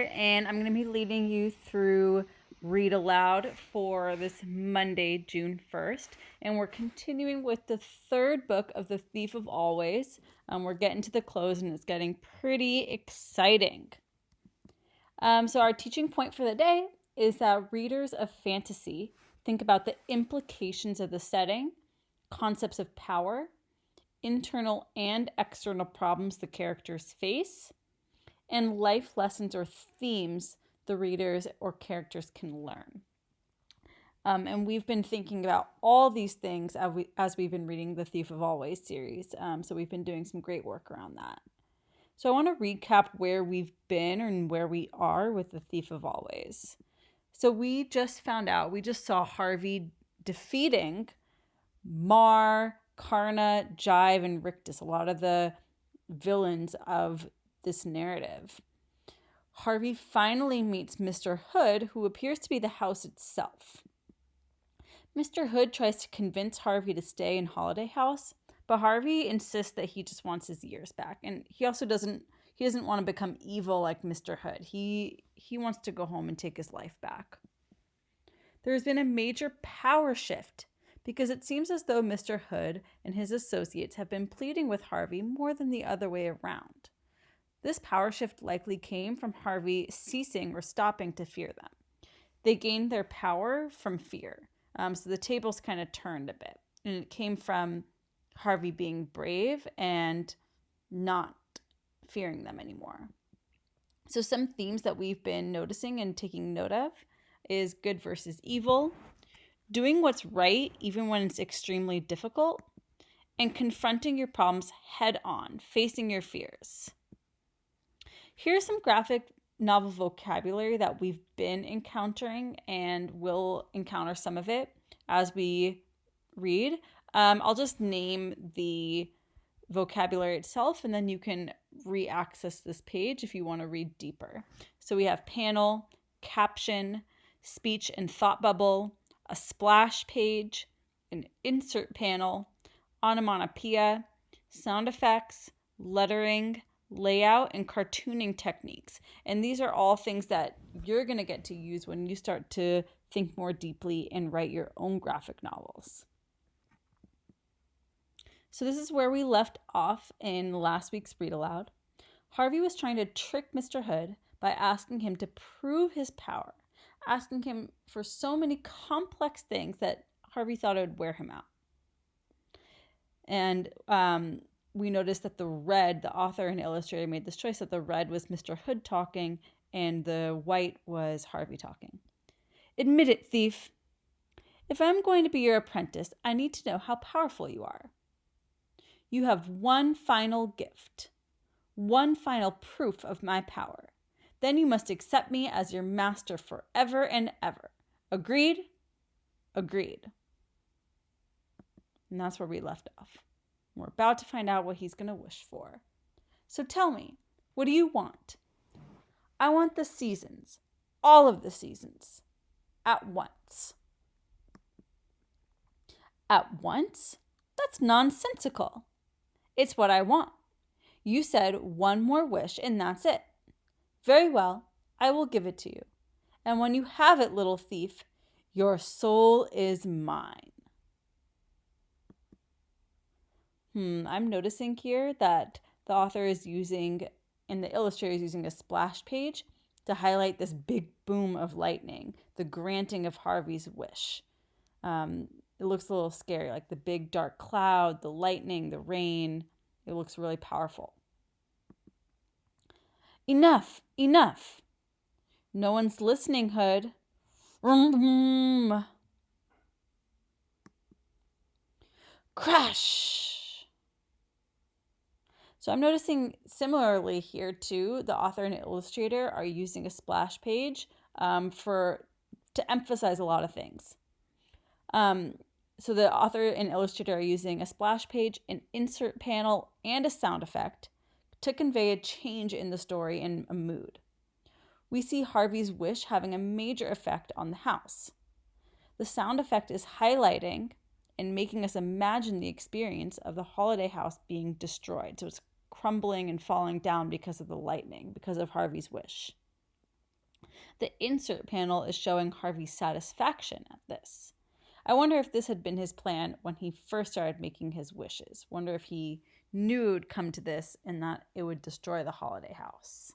And I'm going to be leading you through Read Aloud for this Monday, June 1st. And we're continuing with the third book of The Thief of Always. We're getting to the close and it's getting pretty exciting. So our teaching point for the day is that readers of fantasy think about the implications of the setting, concepts of power, internal and external problems the characters face, and life lessons or themes the readers or characters can learn. And we've been thinking about all these things as we've been reading the Thief of Always series. So we've been doing some great work around that. So I want to recap where we've been and where we are with the Thief of Always. So we just saw Harvey defeating Mar, Karna, Jive, and Rictus, a lot of the villains of this narrative. Harvey finally meets Mr. Hood, who appears to be the house itself. Mr. Hood tries to convince Harvey to stay in Holiday House, but Harvey insists that he just wants his years back, and he also doesn't want to become evil like Mr. Hood. He wants to go home and take his life back. There has been a major power shift because it seems as though Mr. Hood and his associates have been pleading with Harvey more than the other way around. This power shift likely came from Harvey ceasing or stopping to fear them. They gained their power from fear. So the tables kind of turned a bit. And it came from Harvey being brave and not fearing them anymore. So some themes that we've been noticing and taking note of is good versus evil, doing what's right even when it's extremely difficult, and confronting your problems head on, facing your fears. Here's some graphic novel vocabulary that we've been encountering, and we'll encounter some of it as we read. I'll just name the vocabulary itself, and then you can re-access this page if you want to read deeper. So we have panel, caption, speech and thought bubble, a splash page, an insert panel, onomatopoeia, sound effects, lettering, layout, and cartooning techniques. And these are all things that you're going to get to use when you start to think more deeply and write your own graphic novels. So this is where we left off in last week's Read Aloud. Harvey was trying to trick Mr. Hood by asking him to prove his power, asking him for so many complex things that Harvey thought it would wear him out. And we noticed that the author and illustrator made this choice that the red was Mr. Hood talking and the white was Harvey talking. Admit it, thief. If I'm going to be your apprentice, I need to know how powerful you are. You have one final gift, one final proof of my power. Then you must accept me as your master forever and ever. Agreed? Agreed. And that's where we left off. We're about to find out what he's going to wish for. So tell me, what do you want? I want the seasons, all of the seasons, at once. At once? That's nonsensical. It's what I want. You said one more wish and that's it. Very well, I will give it to you. And when you have it, little thief, your soul is mine. I'm noticing here that the author is using, and the illustrator is using a splash page to highlight this big boom of lightning, the granting of Harvey's wish. It looks a little scary, like the big dark cloud, the lightning, the rain. It looks really powerful. Enough, enough. No one's listening, Hood. Crash. So I'm noticing similarly here too, the author and illustrator are using a splash page to emphasize a lot of things. So the author and illustrator are using a splash page, an insert panel, and a sound effect to convey a change in the story and a mood. We see Harvey's wish having a major effect on the house. The sound effect is highlighting and making us imagine the experience of the holiday house being destroyed. So it's crumbling and falling down because of the lightning, because of Harvey's wish. The insert panel is showing Harvey's satisfaction at this. I wonder if this had been his plan when he first started making his wishes. Wonder if he knew it would come to this and that it would destroy the holiday house.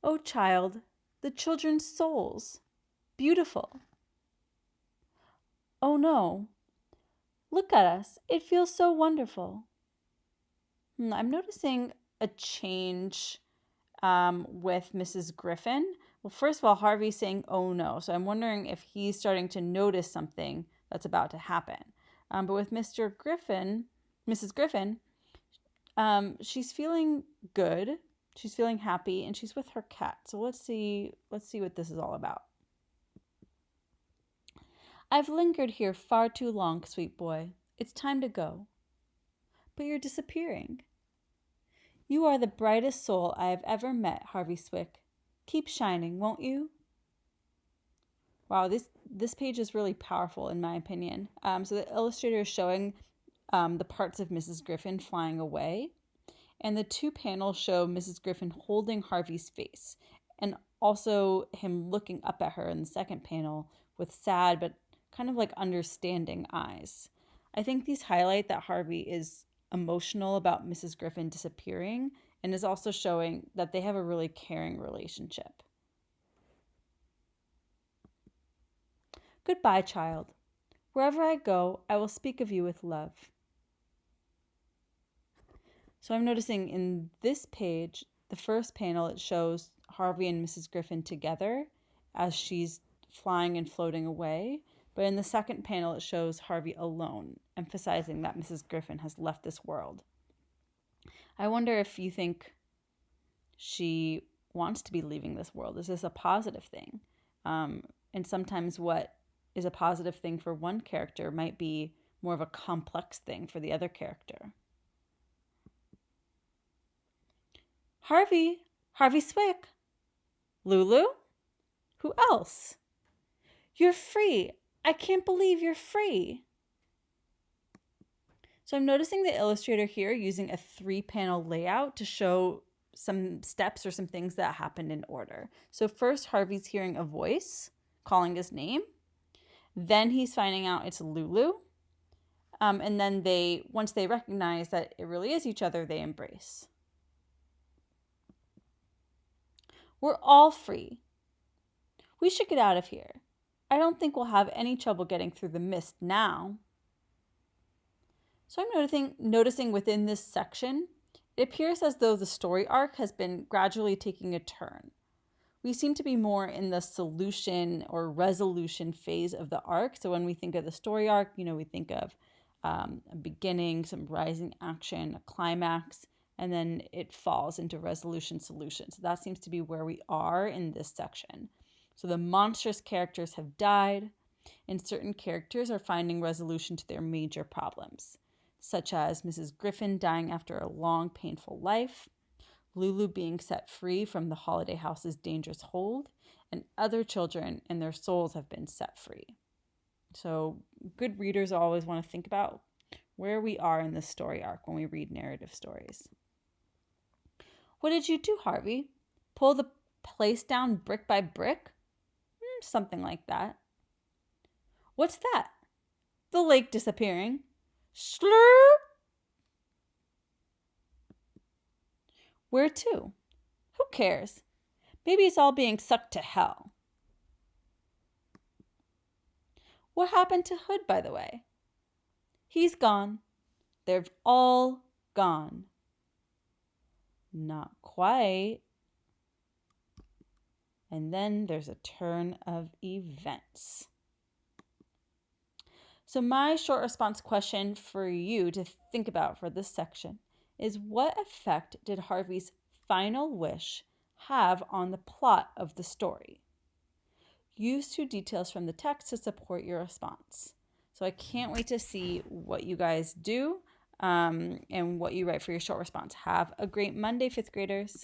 Oh, child, the children's souls. Beautiful. Oh, no. Look at us. It feels so wonderful. I'm noticing a change with Mrs. Griffin. Well, first of all, Harvey's saying, oh no. So I'm wondering if he's starting to notice something that's about to happen. But with Mrs. Griffin, she's feeling good. She's feeling happy, and she's with her cat. So let's see what this is all about. I've lingered here far too long, sweet boy. It's time to go. But you're disappearing. You are the brightest soul I have ever met, Harvey Swick. Keep shining, won't you? Wow, this page is really powerful in my opinion. So the illustrator is showing the parts of Mrs. Griffin flying away. And the two panels show Mrs. Griffin holding Harvey's face and also him looking up at her in the second panel with sad but kind of like understanding eyes. I think these highlight that Harvey is emotional about Mrs. Griffin disappearing and is also showing that they have a really caring relationship. Goodbye, child. Wherever I go, I will speak of you with love. So I'm noticing in this page, the first panel, it shows Harvey and Mrs. Griffin together as she's flying and floating away. But in the second panel, it shows Harvey alone, emphasizing that Mrs. Griffin has left this world. I wonder if you think she wants to be leaving this world. Is this a positive thing? And sometimes what is a positive thing for one character might be more of a complex thing for the other character. Harvey Swick. Lulu? Who else? You're free. I can't believe you're free. So I'm noticing the illustrator here using a 3-panel layout to show some steps or some things that happened in order. So first, Harvey's hearing a voice calling his name. Then he's finding out it's Lulu. And then once they recognize that it really is each other, they embrace. We're all free. We should get out of here. I don't think we'll have any trouble getting through the mist now. So I'm noticing within this section, it appears as though the story arc has been gradually taking a turn. We seem to be more in the solution or resolution phase of the arc. So when we think of the story arc, we think of a beginning, some rising action, a climax, and then it falls into resolution solution. So that seems to be where we are in this section. So the monstrous characters have died, and certain characters are finding resolution to their major problems, such as Mrs. Griffin dying after a long, painful life, Lulu being set free from the holiday house's dangerous hold, and other children and their souls have been set free. So good readers always want to think about where we are in the story arc when we read narrative stories. What did you do, Harvey? Pull the place down brick by brick? Something like that. What's that? The lake disappearing. Slurp! Where to? Who cares? Maybe it's all being sucked to hell. What happened to Hood, by the way? He's gone. They've all gone. Not quite. And then there's a turn of events. So my short response question for you to think about for this section is, what effect did Harvey's final wish have on the plot of the story? Use 2 details from the text to support your response. So I can't wait to see what you guys do and what you write for your short response. Have a great Monday, 5th graders.